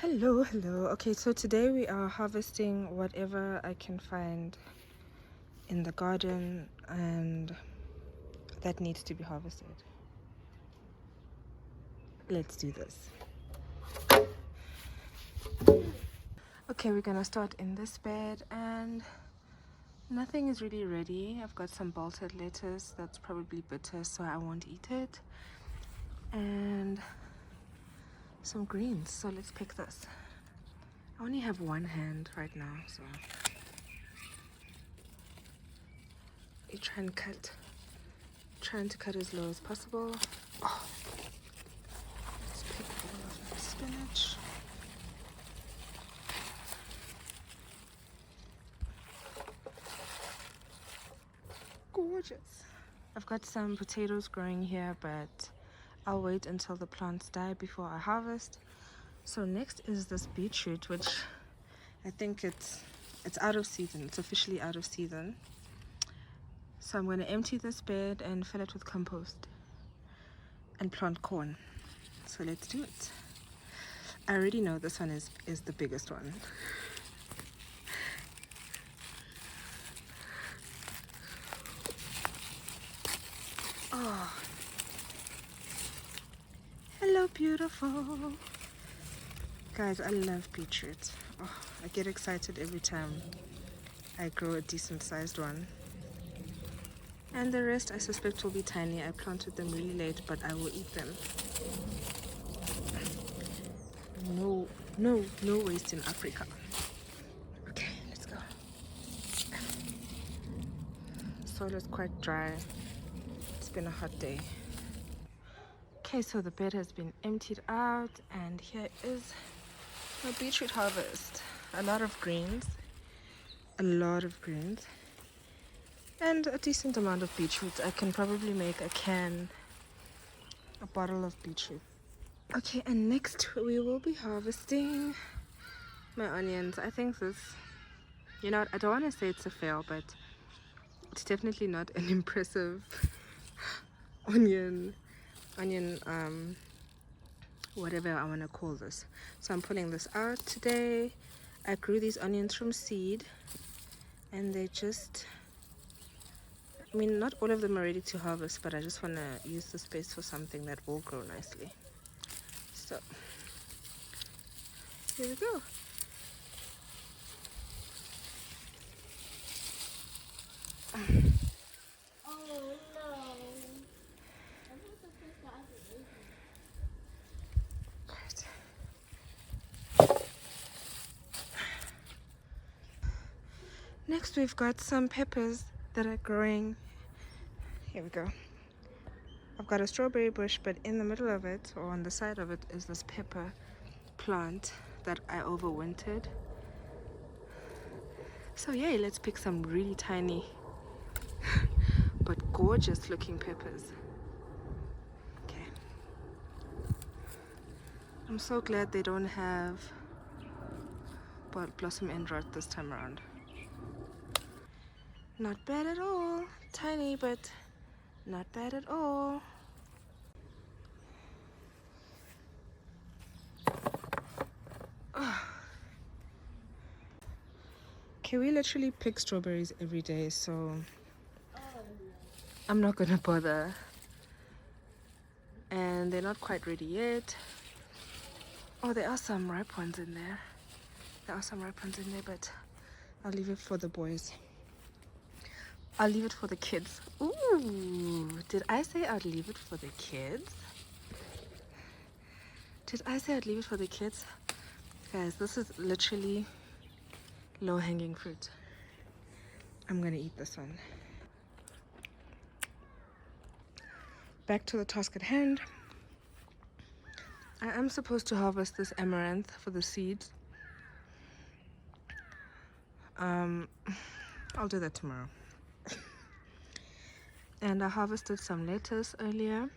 Hello. Okay, so today we are harvesting whatever I can find in the garden and that needs to be harvested. Let's do this. Okay, we're gonna start in this bed and nothing is really ready. I've got some bolted lettuce that's probably bitter, so I won't eat it. And some greens, so let's pick this. I only have one hand right now, so you trying to cut as low as possible. Oh, let's pick all of my spinach. Gorgeous. I've got some potatoes growing here, but I'll wait until the plants die before I harvest. So next is this beetroot, which I think it's out of season. It's officially out of season. So I'm going to empty this bed and fill it with compost and plant corn. So let's do it. I already know this one is the biggest one. Oh, hello beautiful. Guys, I love beetroot. Oh, I get excited every time I grow a decent sized one. And the rest I suspect will be tiny. I planted them really late, but I will eat them. No waste in Africa. Okay, let's go. Soil is quite dry. It's been a hot day. Okay, so the bed has been emptied out and here is my beetroot harvest. A lot of greens and a decent amount of beetroot. I can probably make a bottle of beetroot. Okay, and next we will be harvesting my onions. I think this, I don't want to say it's a fail, but it's definitely not an impressive onion whatever I want to call this. So I'm pulling this out today. I grew these onions from seed and they just, not all of them are ready to harvest, but I just want to use the space for something that will grow nicely. So here we go. Next we've got some peppers that are growing. Here we go. I've got a strawberry bush, but in the middle of it, or on the side of it, is this pepper plant that I overwintered. So yay, let's pick some really tiny but gorgeous looking peppers. Okay. I'm so glad they don't have blossom end rot this time around. Not bad at all. Tiny, but not bad at all. Okay, we literally pick strawberries every day, so I'm not gonna bother. And they're not quite ready yet. Oh, there are some ripe ones in there. But I'll leave it for the boys. I'll leave it for the kids. Ooh, did I say I'd leave it for the kids? Guys, this is literally low-hanging fruit. I'm gonna eat this one. Back to the task at hand. I am supposed to harvest this amaranth for the seeds. I'll do that tomorrow. And I harvested some lettuce earlier,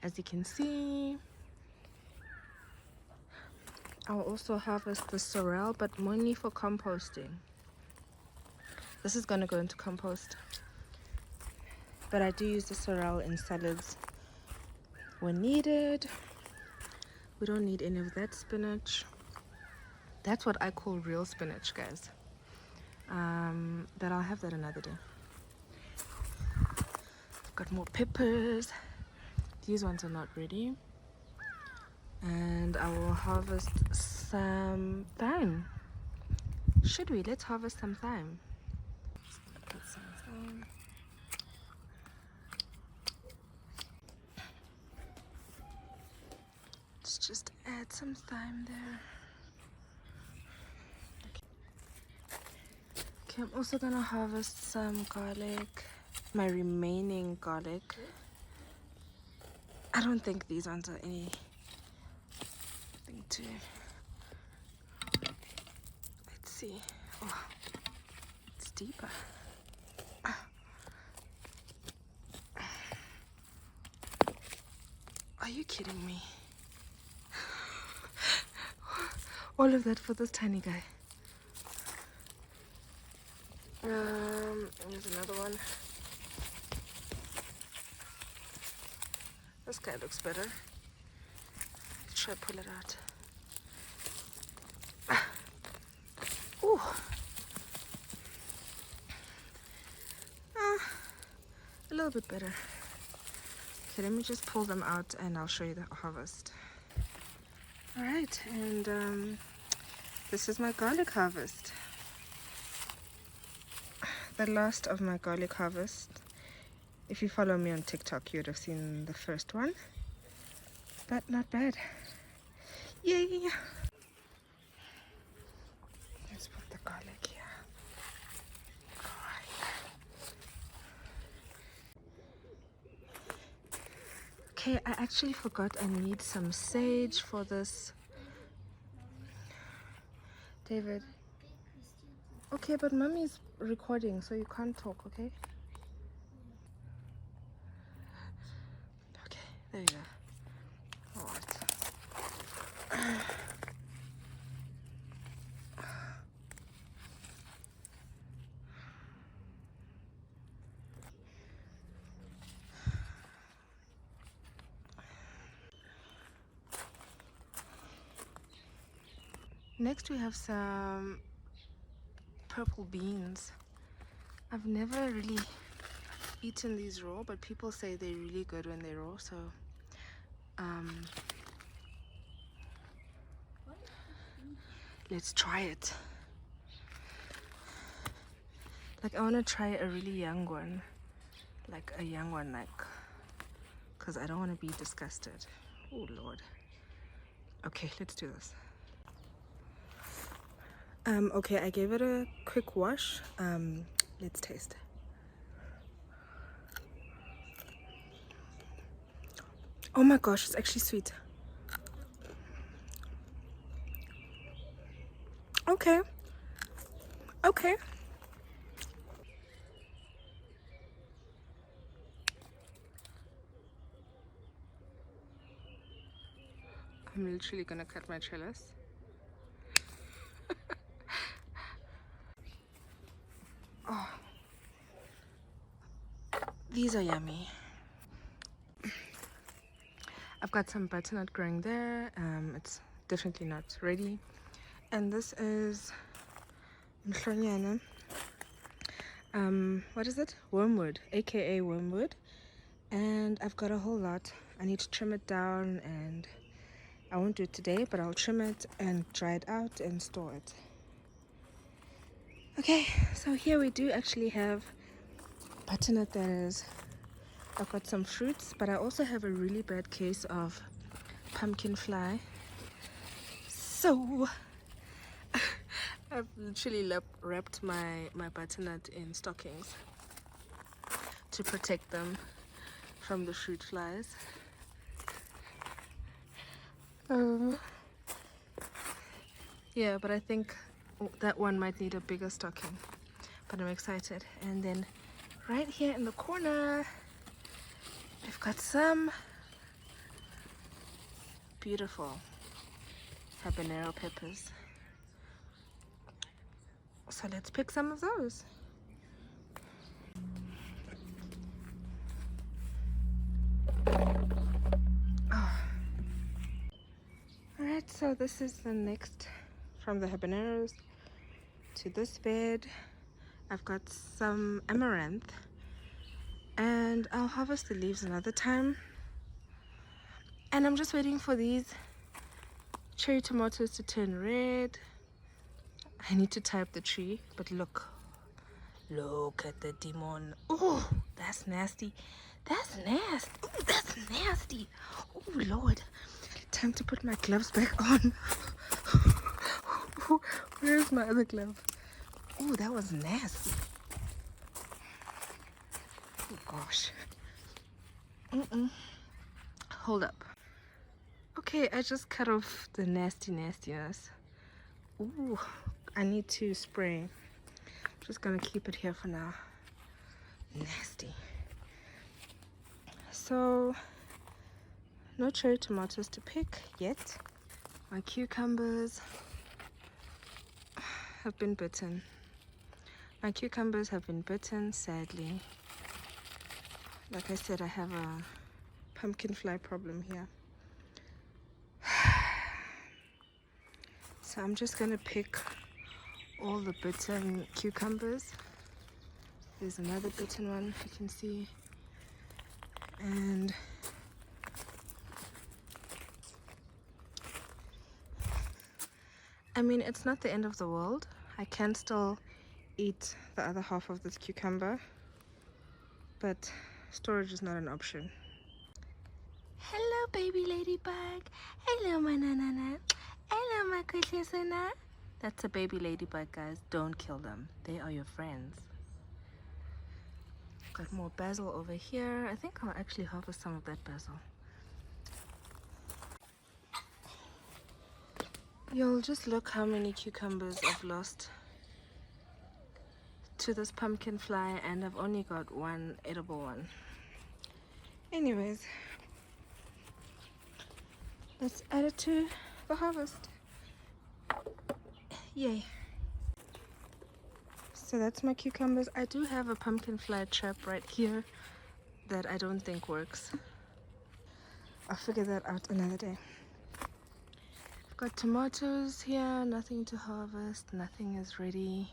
as you can see. I'll also harvest the sorrel, but mainly for composting. This is going to go into compost, but I do use the sorrel in salads when needed. We don't need any of that spinach. That's what I call real spinach, guys. But I'll have that another day. I've got more peppers. These ones are not ready. And I will harvest some thyme. Should we? Let's harvest some thyme. Put some thyme. Let's just add some thyme there. Okay, I'm also gonna harvest some garlic. My remaining garlic. I don't think these ones are anything to. Let's see. Oh, it's deeper. Are you kidding me? All of that for this tiny guy. Here's another one. This guy looks better. Let's try pull it out. Ooh. A little bit better. Okay, let me just pull them out and I'll show you the harvest. Alright, and this is my garlic harvest. The last of my garlic harvest. If you follow me on TikTok, you would have seen the first one. But not bad. Yay! Let's put the garlic here. Okay, I actually forgot I need some sage for this. David. Okay, but mommy's recording, so you can't talk, okay? Okay, there you go. Alright. Next we have some purple beans. I've never really eaten these raw, but people say they're really good when they're raw, so let's try it. Like, I want to try a really young one, like because I don't want to be disgusted. Oh Lord. Okay, let's do this. Okay, I gave it a quick wash. Let's taste. Oh my gosh, it's actually sweet. Okay. Okay. I'm literally gonna cut my trellis. Oh, these are yummy. I've got some butternut growing there. It's definitely not ready. And this is mhlonyana. What is it? Wormwood, aka wormwood. And I've got a whole lot. I need to trim it down, and I won't do it today, but I'll trim it and dry it out and store it. Okay, so here we do actually have butternut, that is. I've got some fruits, but I also have a really bad case of pumpkin fly. So I've literally wrapped my butternut in stockings to protect them from the fruit flies. Yeah, but I think that one might need a bigger stocking, but I'm excited. And then right here in the corner, I've got some beautiful habanero peppers. So let's pick some of those. Oh. Alright, so this is the next from the habaneros to this bed. I've got some amaranth and I'll harvest the leaves another time. And I'm just waiting for these cherry tomatoes to turn red. I need to tie up the tree, but look at the demon. Oh, that's nasty. That's nasty. Oh, that's nasty. Oh Lord, time to put my gloves back on. Where's my other glove? Oh, that was nasty. Oh gosh. Hold up. Okay, I just cut off the nastiness. Ooh, I need to spray. I'm just gonna keep it here for now. Nasty. So, no cherry tomatoes to pick yet. My cucumbers have been bitten. My cucumbers have been bitten, sadly. Like I said, I have a pumpkin fly problem here. So I'm just gonna pick all the bitten cucumbers. There's another bitten one, if you can see. And I mean, it's not the end of the world. I can still eat the other half of this cucumber, but storage is not an option. Hello, baby ladybug. Hello, my nanana. Hello, my kushesuna. That's a baby ladybug, guys. Don't kill them. They are your friends. Got more basil over here. I think I'll actually harvest some of that basil. You'll just look how many cucumbers I've lost to this pumpkin fly, and I've only got one edible one. Anyways, let's add it to the harvest. Yay. So that's my cucumbers. I do have a pumpkin fly trap right here that I don't think works. I'll figure that out another day. I've got tomatoes here, nothing to harvest, nothing is ready.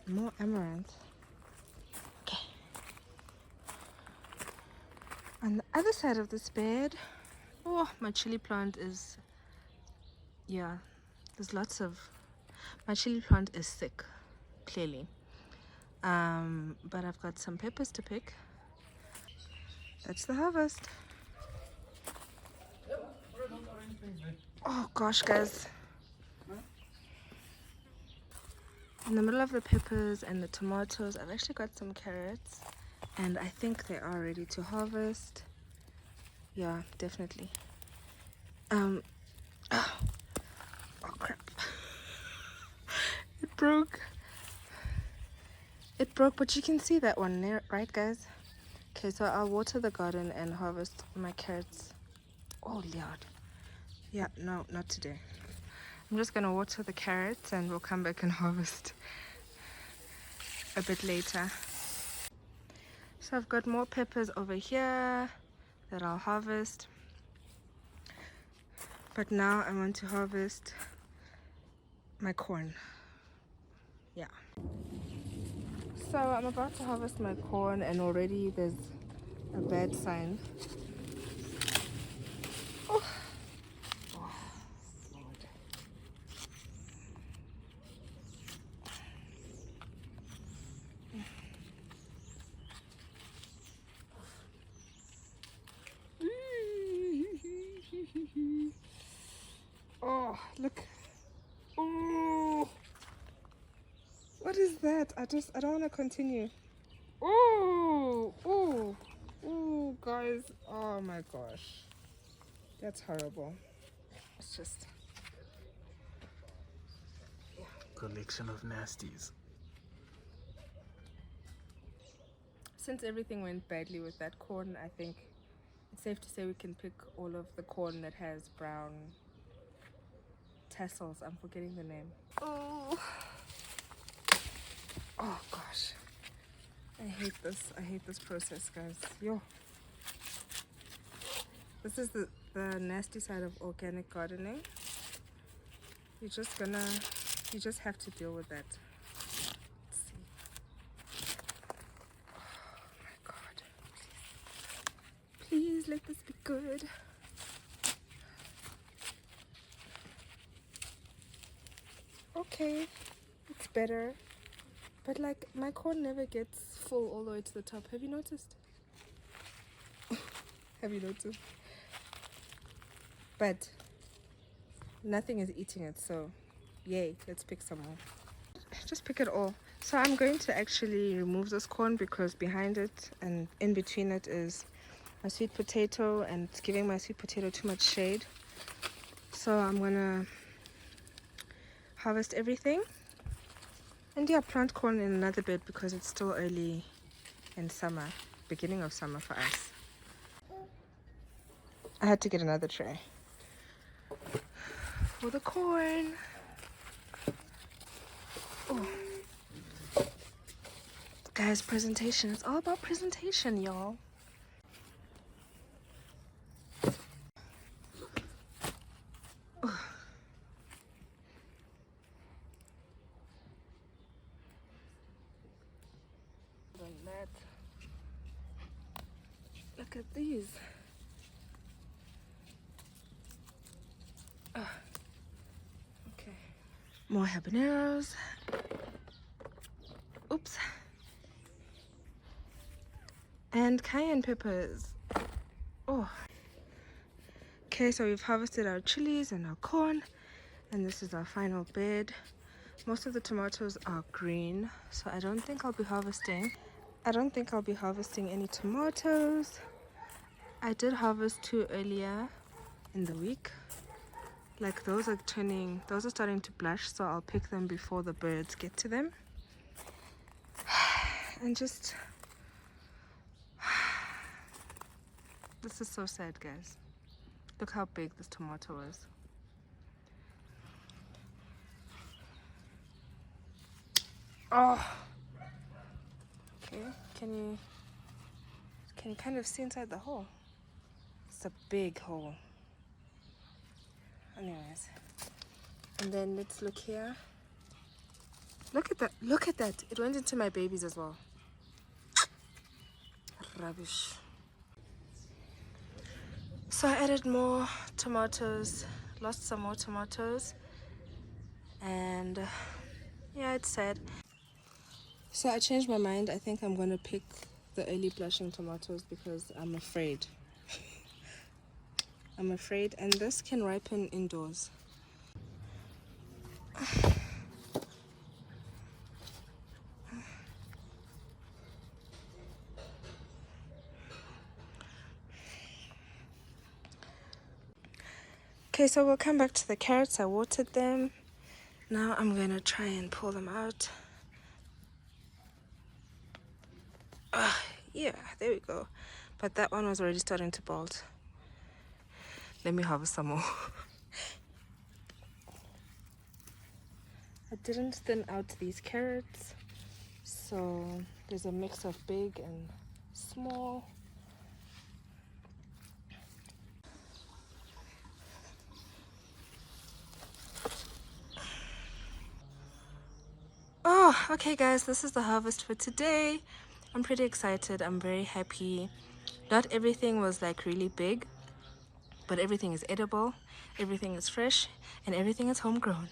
More amaranth. Okay. On the other side of this bed, oh, my chili plant is, yeah, there's lots of, my chili plant is sick, clearly. But I've got some peppers to pick. That's the harvest. Oh gosh, guys. In the middle of the peppers and the tomatoes, I've actually got some carrots, and I think they are ready to harvest. Yeah, definitely. Oh crap. It broke. It broke, but you can see that one there, right, guys? Okay, so I'll water the garden and harvest my carrots. Oh Lord. Yeah, no, not today. I'm just gonna water the carrots and we'll come back and harvest a bit later. So I've got more peppers over here that I'll harvest. But now I want to harvest my corn. Yeah. So I'm about to harvest my corn and already there's a bad sign. Oh. Oh, Lord. Oh, look. Oh. What is that? I don't want to continue. Oh, oh, oh, guys. Oh my gosh. That's horrible. It's just... yeah. Collection of nasties. Since everything went badly with that corn, I think it's safe to say we can pick all of the corn that has brown tassels. I'm forgetting the name. Oh. Oh gosh. I hate this. I hate this process, guys. Yo. This is the nasty side of organic gardening. You just have to deal with that. Let's see. Oh my god. Please let this be good. Okay, it's better. But like my corn never gets full all the way to the top. Have you noticed? Have you noticed? But nothing is eating it, so yay, let's pick some more. Just pick it all. So I'm going to actually remove this corn because behind it and in between it is a sweet potato, and it's giving my sweet potato too much shade. So I'm gonna harvest everything. And yeah, plant corn in another bed because it's still early in summer, beginning of summer for us. I had to get another tray for the corn. Oh. Guys, presentation. It's all about presentation, y'all. Look at these. Okay. More habaneros. Oops. And cayenne peppers. Oh. Okay, so we've harvested our chilies and our corn, and this is our final bed. Most of the tomatoes are green, so I don't think I'll be harvesting any tomatoes. I did harvest 2 earlier in the week. Like those are starting to blush, so I'll pick them before the birds get to them. And just this is so sad, guys. Look how big this tomato is. Oh, okay. Can you kind of see inside the hole? It's a big hole. Anyways, and then let's look here. Look at that. Look at that. It went into my babies as well. Rubbish. So I added more tomatoes, lost some more tomatoes, and yeah, it's sad. So I changed my mind. I think I'm gonna pick the early blushing tomatoes because I'm afraid. I'm afraid, and this can ripen indoors. Okay, so we'll come back to the carrots. I watered them. Now I'm gonna try and pull them out. Yeah, there we go. But that one was already starting to bolt. Let me harvest some more. I didn't thin out these carrots, so there's a mix of big and small. Oh, okay guys, this is the harvest for today. I'm pretty excited. I'm very happy. Not everything was like really big, but everything is edible, everything is fresh, and everything is homegrown.